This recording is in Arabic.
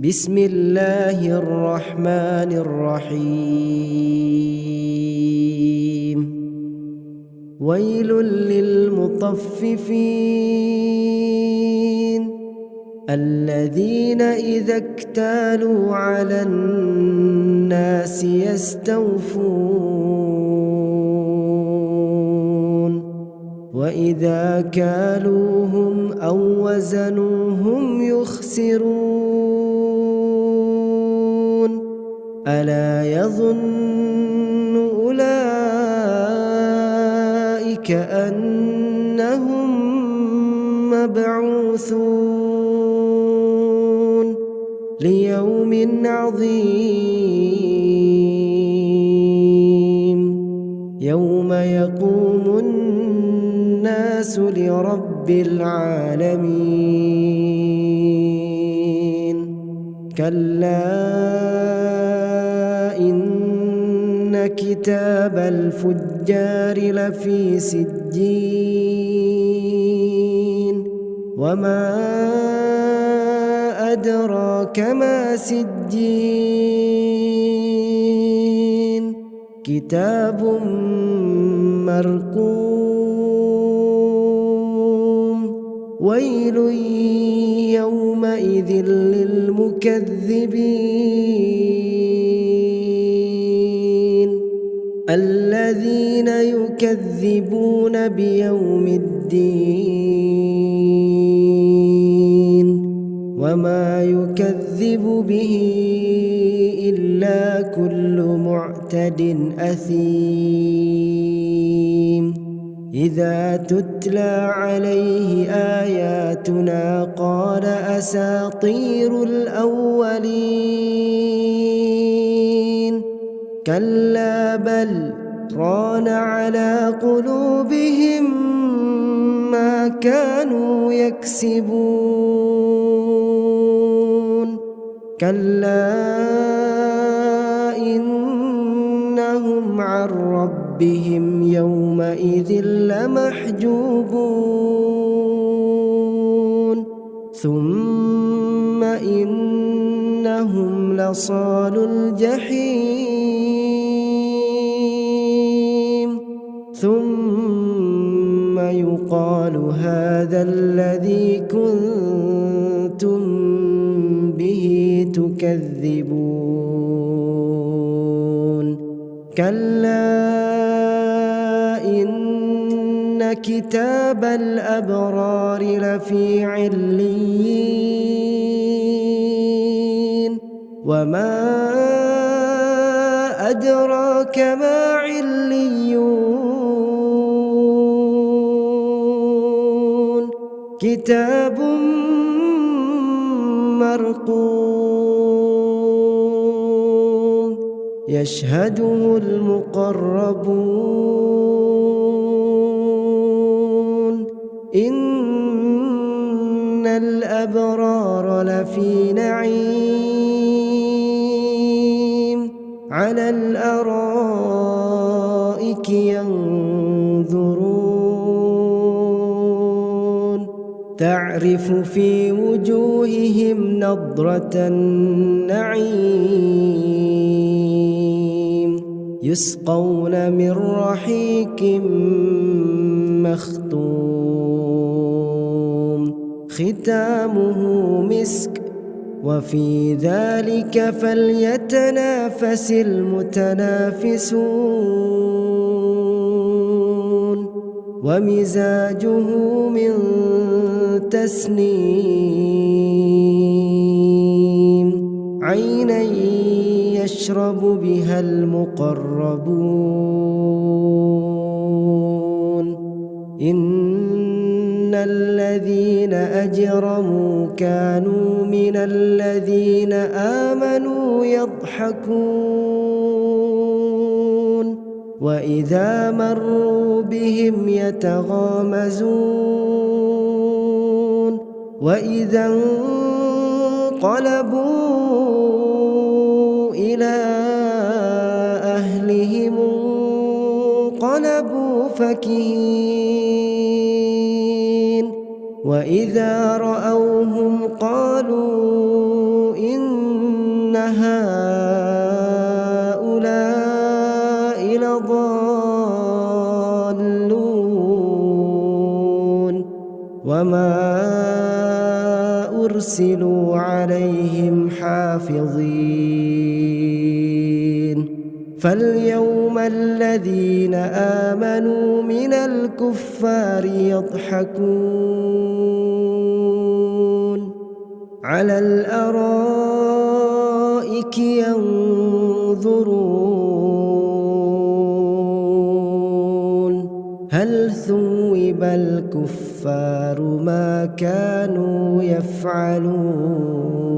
بسم الله الرحمن الرحيم. ويل للمطففين الذين إذا اكتالوا على الناس يستوفون وإذا كالوهم أو وزنوهم يخسرون ألا يظن أولئك أنهم مبعوثون ليوم عظيم يوم يقوم الناس لرب العالمين. كلا إن كتاب الفجار لفي سجين وما أدراك ما سجين كتاب مرقوم ويل يومئذ للمكذبين الذين يكذبون بيوم الدين وما يكذب به إلا كل معتد أثيم إذا تتلى عليه آياتنا قال أساطير الأولين كلا بل ران على قلوبهم ما كانوا يكسبون كلا إنهم عن ربهم يومئذ لمحجوبون ثم إنهم لصالو الجحيم ثم يقال هذا الذي كنتم به تكذبون كلا إن كتاب الأبرار لفي عليين وما أدراك ما عليون كتاب مرقوم يشهده المقربون إن الأبرار لفي نعيم على الأرائك ينظرون تعرف في وجوههم نضرة النعيم يسقون من رحيق مختوم ختامه مسك وفي ذلك فليتنافس المتنافسون ومزاجه من تسنيم عينا يشرب بها المقربون إن الذين أجرموا كانوا من الذين آمنوا يضحكون وإذا مروا بهم يتغامزون وإذا انقلبوا إلى أهلهم انقلبوا فكهين وإذا رأوهم قالوا إن وما أرسلوا عليهم حافظين فاليوم الذين آمنوا من الكفار يضحكون على الأرائك ينظرون هل ثوب الكفار ما كانوا يفعلون